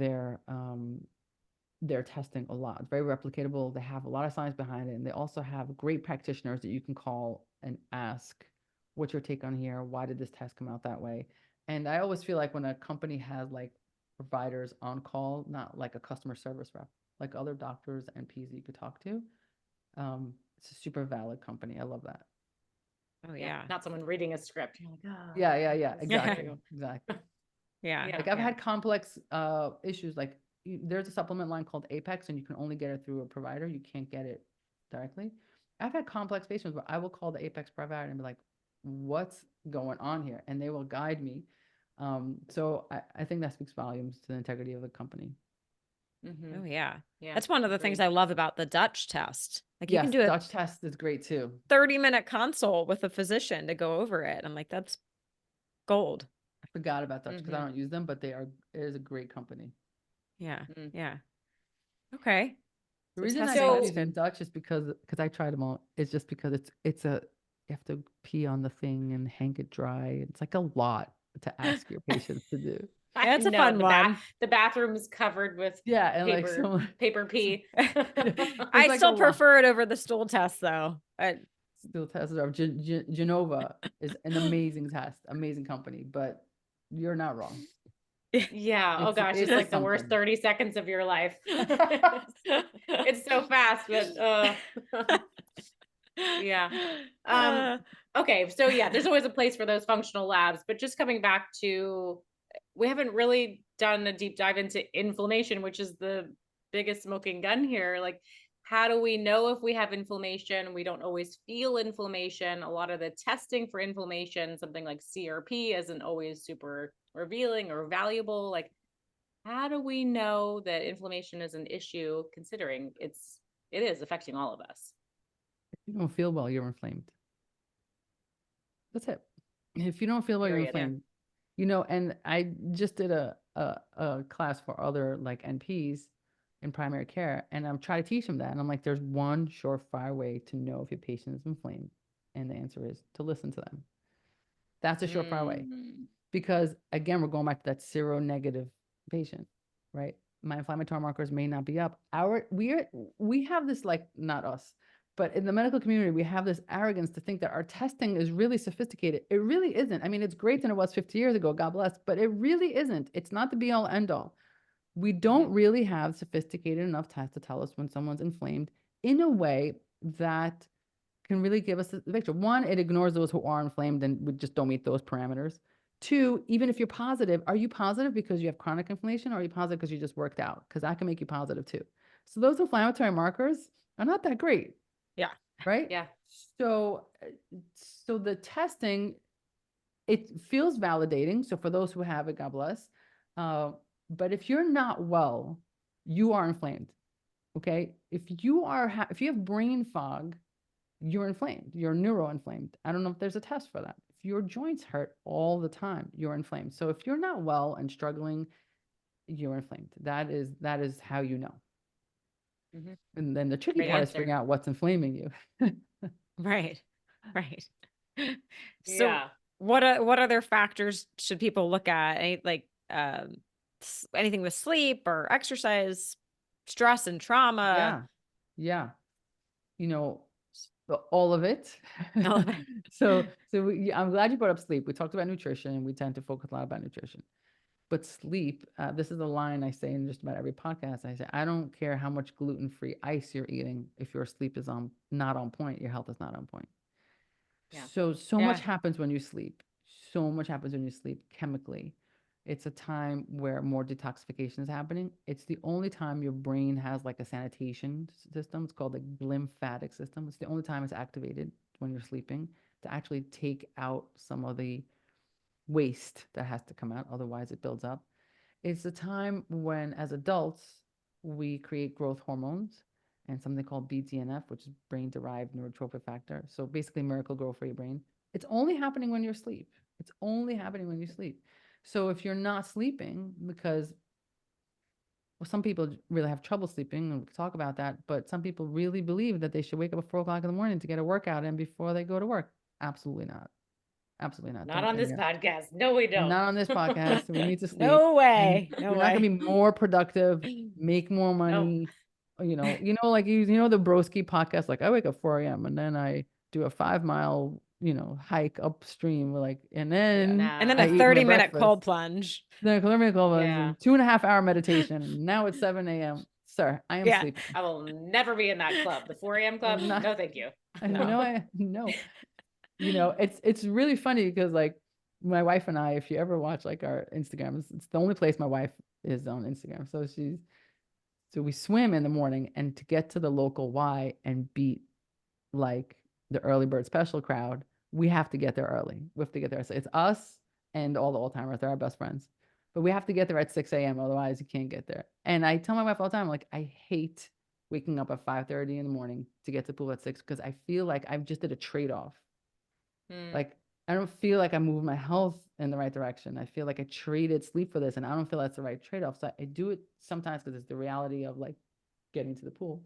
they're testing a lot. It's very replicatable. They have a lot of science behind it. And they also have great practitioners that you can call and ask, what's your take on here? Why did this test come out that way? And I always feel like when a company has like providers on call, not like a customer service rep, like other doctors and Ps that you could talk to, it's a super valid company. I love that. Oh Yeah. yeah. Not someone reading a script. You're like, oh, Yeah. this is Exactly. you." Exactly. Yeah. Yeah. Like I've had complex issues. Like there's a supplement line called Apex, and you can only get it through a provider. You can't get it directly. I've had complex patients where I will call the Apex provider and be like, "What's going on here?" And they will guide me. So I think that speaks volumes to the integrity of the company. Mhm. Oh yeah. Yeah. That's one of the things agreed. I love about the Dutch test. Like you can Yes, do a Dutch test is great too. 30-minute consult with a physician to go over it. I'm like, that's gold. I forgot about Dutch because I Mhm. don't use them, but it is a great company. Yeah. Mm. Yeah. Okay. The So reason I testing, stopped that's So using good. Dutch is because I tried them all. It's just because you have to pee on the thing and hang it dry. It's like a lot to ask your patients to do. I Yeah, it's a know fun one. the bathroom is covered with Yeah, and like paper so, pee. it's I like a still lot. prefer it over the stool test though. Still tested out. Genova is an amazing test, amazing company, but you're not wrong. Yeah. Oh gosh, It it's is like the worst something. 30 seconds of your life. It's so fast, but yeah. Um, Uh, okay, so yeah, there's always a place for those functional labs, but just coming back to, we haven't really done a deep dive into inflammation, which is the biggest smoking gun here. Like, how do we know if we have inflammation? We don't always feel inflammation. A lot of the testing for inflammation, something like CRP, isn't always super revealing or valuable. Like, how do we know that inflammation is an issue, considering it is affecting all of us? If you don't feel well, you're inflamed. That's it. If you don't feel well, you're Period. inflamed. And I just did a class for other like NPs in primary care, and I'm trying to teach them that. And I'm like, there's one surefire way to know if your patient is inflamed. And the answer is to listen to them. That's a surefire way. Mm. Because again, we're going back to that seronegative patient, right? My inflammatory markers may not be up. We have this, like, not us, but in the medical community, we have this arrogance to think that our testing is really sophisticated. It really isn't. I mean, it's great than it was 50 years ago, God bless, but it really isn't. It's not the be all end all. We don't really have sophisticated enough tests to tell us when someone's inflamed in a way that can really give us the picture. One, it ignores those who are inflamed and we just don't meet those parameters. Two, even if you're positive, are you positive because you have chronic inflammation, or are you positive because you just worked out? Because that can make you positive too. So those inflammatory markers are not that great, yeah. right? Yeah. So, so the testing, it feels validating. So for those who have it, God bless. But if you're not well, you are inflamed. Okay. If you have brain fog, you're inflamed. You're neuroinflamed. I don't know if there's a test for that. If your joints hurt all the time, you're inflamed. So if you're not well and struggling, you're inflamed. That is how you know. Mhm. And then the tricky Great part is answer. figuring out what's inflaming you. Right. Right. So Yeah. what other factors should people look at? Like anything with sleep or exercise, stress and trauma? Yeah. Yeah. You know, all of it. All of it. I'm glad you brought up sleep. We talked about nutrition. We tend to focus a lot about nutrition. But sleep, this is a line I say in just about every podcast. I say, I don't care how much gluten-free ice you're eating. If your sleep is not on point, your health is not on point. Yeah. So much Yeah. happens when you sleep. So much happens when you sleep chemically. It's a time where more detoxification is happening. It's the only time your brain has like a sanitation system. It's called the lymphatic system. It's the only time it's activated when you're sleeping to actually take out some of the waste that has to come out. Otherwise, it builds up. It's a time when, as adults, we create growth hormones and something called BDNF, which is brain-derived neurotrophic factor. So basically, miracle grow for your brain. It's only happening when you're asleep. It's only happening when you sleep. So if you're not sleeping, because some people really have trouble sleeping, and we can talk about that, but some people really believe that they should wake up at 4 o'clock in the morning to get a workout in before they go to work. Absolutely not. Absolutely not. Not Don't on send this me. podcast. No, we don't. Not on this podcast. We need to sleep. No way. No We're not gonna way. be more productive, make more No. money. Like the Broski podcast. Like I wake up 4 a.m. and then I do a 5 mile, hike upstream. And then Nah. And then I a eat my 30-minute breakfast. cold plunge. Then Colombian Yeah. 2.5 hour meditation. And now it's 7 a.m. Sir, I am Yeah. sleeping. I will never be in that club. The 4 a.m. club? not- No, thank you. I No. know. It's really funny because like my wife and I, if you ever watch like our Instagrams, it's the only place my wife is on Instagram. So we swim in the morning, and to get to the local Y and beat like the early bird special crowd, we have to get there early. We have to get there. So it's us and all the old timers. They're our best friends. But we have to get there at 6 a.m. Otherwise you can't get there. And I tell my wife all the time, like, I hate waking up at 5:30 in the morning to get to the pool at 6 because I feel like I've just did a trade-off. Like I don't feel like I moved my health in the right direction. I feel like I traded sleep for this, and I don't feel that's the right trade-off. So I do it sometimes because it's the reality of like getting to the pool.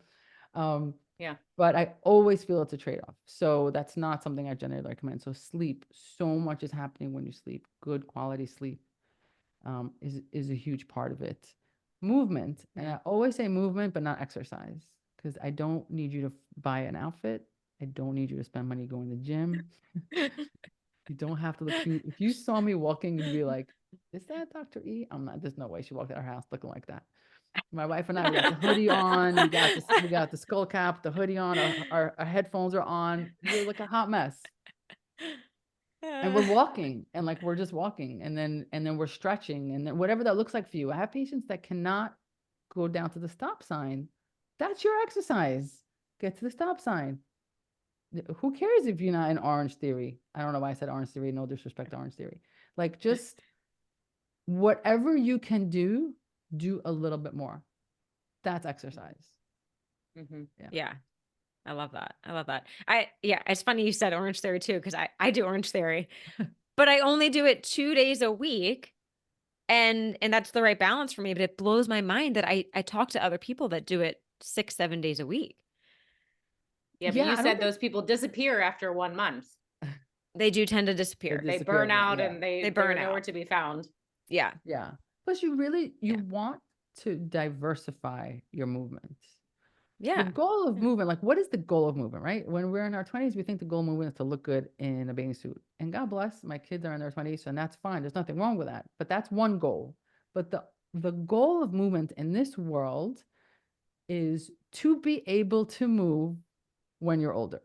Yeah. But I always feel it's a trade-off. So that's not something I generally recommend. So sleep, so much is happening when you sleep. Good quality sleep is a huge part of it. Movement, and I always say movement, but not exercise, because I don't need you to buy an outfit. I don't need you to spend money going to the gym. You don't have to look cute. If you saw me walking, you'd be like, is that Dr. E? I'm not. There's no way she walked out of her house looking like that. My wife and I, we got the hoodie on. We got the skull cap, the hoodie on. Our headphones are on. We look a hot mess. And we're walking, and like we're just walking, and then we're stretching, and then whatever that looks like for you. I have patients that cannot go down to the stop sign. That's your exercise. Get to the stop sign. Who cares if you're not in Orange Theory? I don't know why I said Orange Theory. No disrespect to Orange Theory. Like, just whatever you can do a little bit more. That's exercise. Yeah. I love that. It's funny you said Orange Theory too, because I do Orange Theory, but I only do it 2 days a week. And that's the right balance for me. But it blows my mind that I talk to other people that do it 6-7 days a week. Yeah, but you said those people disappear after 1 month. They do tend to disappear. They burn out, and they burn out. nowhere to be found. Yeah. Yeah. Plus you want to diversify your movements. Yeah. The goal of movement, like, what is the goal of movement, right? When we're in our 20s, we think the goal of movement is to look good in a bathing suit. And God bless, my kids are in their 20s, and that's fine. There's nothing wrong with that. But that's one goal. But the goal of movement in this world is to be able to move when you're older.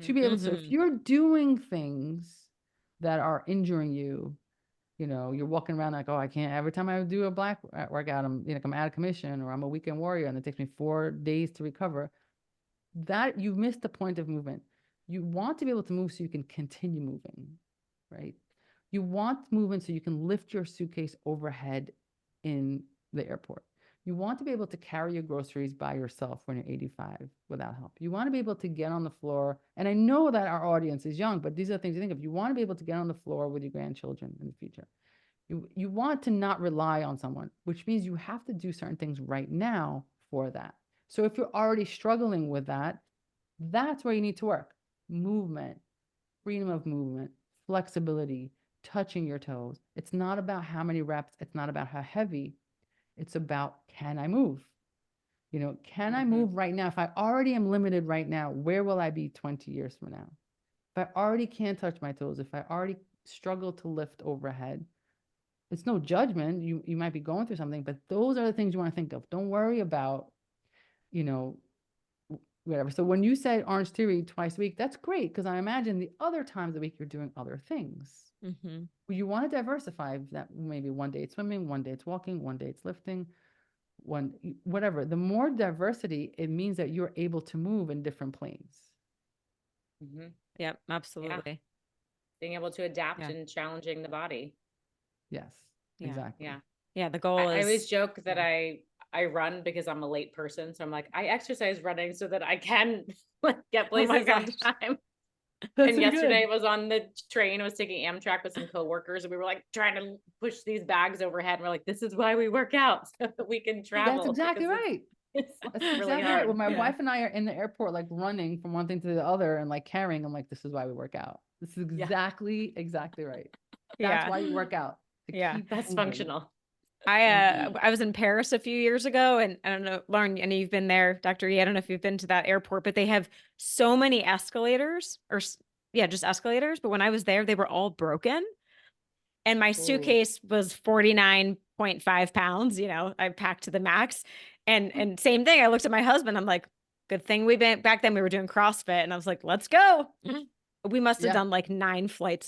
To be able to, if you're doing things that are injuring you, you're walking around like, oh, I can't. Every time I do a black workout, I'm out of commission, or I'm a weekend warrior and it takes me 4 days to recover. That you've missed the point of movement. You want to be able to move so you can continue moving, right? You want movement so you can lift your suitcase overhead in the airport. You want to be able to carry your groceries by yourself when you're 85 without help. You want to be able to get on the floor. And I know that our audience is young, but these are the things you think of. You want to be able to get on the floor with your grandchildren in the future. You want to not rely on someone, which means you have to do certain things right now for that. So if you're already struggling with that, that's where you need to work. Movement, freedom of movement, flexibility, touching your toes. It's not about how many reps. It's not about how heavy. It's about, can I move? Can I move right now? If I already am limited right now, where will I be 20 years from now? If I already can't touch my toes, if I already struggle to lift overhead, it's no judgment. You might be going through something, but those are the things you want to think of. Don't worry about, whatever. So when you said Orange Theory twice a week, that's great, because I imagine the other times of the week you're doing other things. You want to diversify that. Maybe one day it's swimming, one day it's walking, one day it's lifting, whatever. The more diversity, it means that you're able to move in different planes. Yep, absolutely. Yeah. Being able to adapt and challenging the body. Yes, exactly. Yeah. The goal is. I always joke that I run because I'm a late person. So I'm like, I exercise running so that I can get places on time. And yesterday I was on the train. I was taking Amtrak with some coworkers, and we were like trying to push these bags overhead. And we're like, this is why we work out, so that we can travel. That's exactly right. That's really exactly hard. When my wife and I are in the airport, like running from one thing to the other and like carrying, I'm like, this is why we work out. This is exactly right. That's Yeah. why you work out, to Yeah. keep That's moving. functional. I was in Paris a few years ago, and I don't know, Lauren, I know you've been there, Dr. E. I don't know if you've been to that airport, but they have so many escalators, yeah, just escalators. But when I was there, they were all broken, and my Ooh. suitcase was 49.5 pounds. You know, I packed to the max, and same thing. I looked at my husband. I'm like, good thing we been back then. We were doing CrossFit, and I was like, let's go. We must have Yeah. done like 9 flights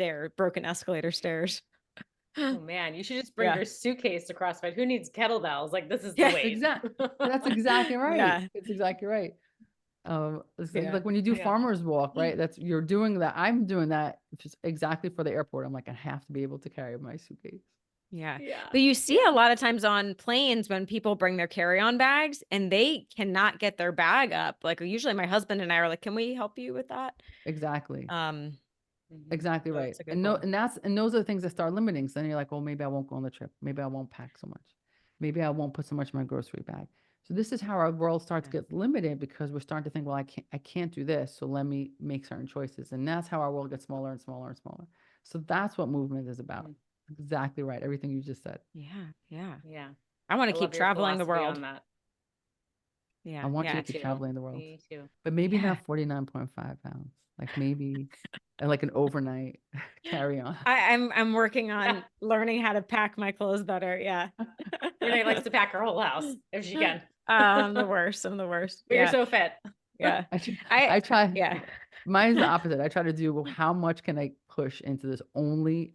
of broken escalator stairs. Oh man, you should just bring Yeah. your suitcase to CrossFit. Who needs kettlebells? Like this is the Yeah. weight. That's exactly right. Yeah. It's exactly right. It's Yeah. like when you do Yeah. farmer's walk, right? You're doing that. I'm doing that just exactly for the airport. I'm like, I have to be able to carry my suitcase. Yeah. Yeah. But you see Yeah. a lot of times on planes when people bring their carry-on bags and they cannot get their bag up. Like usually my husband and I are like, can we help you with that? Exactly. Um, Exactly so right. it's a good And one. those are the things that start limiting. So then you're like, well, maybe I won't go on the trip. Maybe I won't pack so much. Maybe I won't put so much in my grocery bag. So this is how our world starts to Yeah. get limited, because we're starting to think, well, I can't do this. So let me make certain choices. And that's how our world gets smaller and smaller and smaller. So that's what movement is about. Mhm. Exactly right. Everything you just said. Yeah. Yeah. Yeah. I want I to keep love your traveling the philosophy world. on that. Yeah. I want Yeah. you to keep Too. traveling the world, Me too. but maybe Yeah. not 49.5 pounds. Like maybe like an overnight carry on. I'm working on Yeah. learning how to pack my clothes better. Yeah. Renee likes to pack her whole house if she can. I'm the worst. I'm the worst. But you're Yeah. so fit. Yeah. I try. Yeah. Mine's the opposite. I try to do, well, how much can I push into this?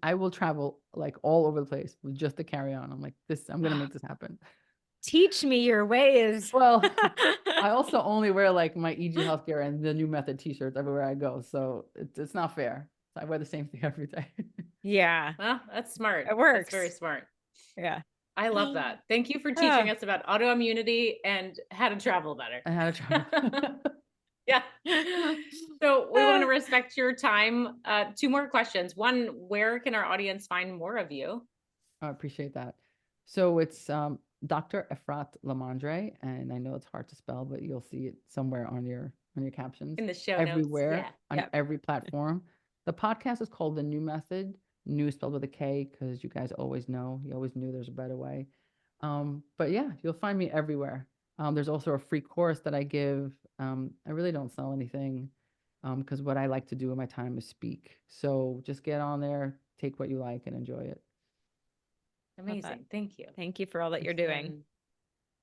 I will travel like all over the place with just the carry on. I'm like, I'm gonna make this happen. Teach me your ways. Well, I also only wear like my EG Healthcare and the New Method t-shirts everywhere I go. So it's not fair. I wear the same thing every day. Yeah. Well, that's smart. It works. That's very smart. Yeah. I love that. Thank you for Oh. teaching us about autoimmunity and how to travel better. And how to travel. Yeah. So we want to respect your time. 2 more questions. One, where can our audience find more of you? I appreciate that. So it's Dr. Efrat LaMandre, and I know it's hard to spell, but you'll see it somewhere on your captions. In the show everywhere, notes. on Yep. every platform. The podcast is called The New Method, new spelled with a K, because you guys always know, you always knew there's a better way. But yeah, you'll find me everywhere. There's also a free course that I give. I really don't sell anything, because what I like to do in my time is speak. So just get on there, take what you like, and enjoy it. Amazing. Thank you. Thank you for all that you're doing. And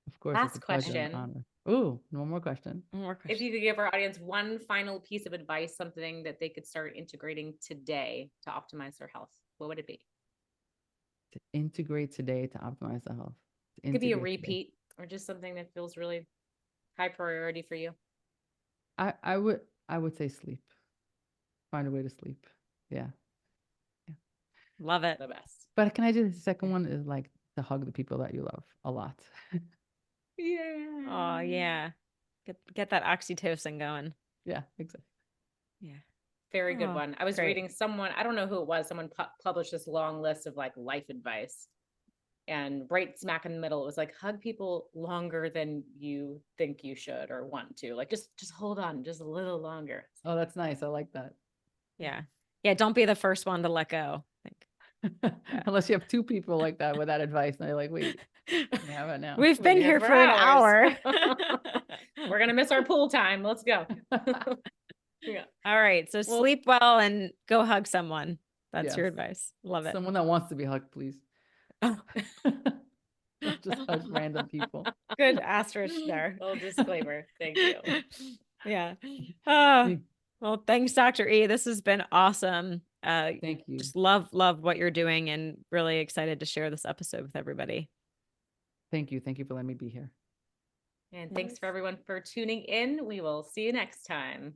Of course, last it's a pleasure and question. honor. Ooh, one more question. More If questions. you could give our audience one final piece of advice, something that they could start integrating today to optimize their health, what would it be? To integrate today to optimize the health. It could be a Integrate today. repeat or just something that feels really high priority for you. I would say sleep. Find a way to sleep. Yeah. Love it. The best. But can I do the second one is like to hug the people that you love a lot. Yeah. Oh yeah. Get that oxytocin going. Yeah, exactly. Yeah. Very good Oh, one. I was great. reading someone, I don't know who it was, someone published this long list of like life advice. And right smack in the middle, it was like hug people longer than you think you should or want to. Like just hold on just a little longer. Oh, that's nice. I like that. Yeah. Yeah. Don't be the first one to let go. I think. Yeah. Unless you have 2 people like that with that advice, and they're like, wait, how about now? We've been here for an hour. We're gonna miss our pool time. Let's go. Yeah. All right. So Well- sleep well and go hug someone. That's your Yes. advice. Love it. Someone that wants to be hugged, please. Oh, Don't just hug random people. good asterisk there. Little disclaimer. Thank you. Yeah. Oh, Me. well, thanks, Dr. E. This has been awesome. Thank you. Just love what you're doing and really excited to share this episode with everybody. Thank you. Thank you for letting me be here. And thanks for everyone for tuning in. We will see you next time.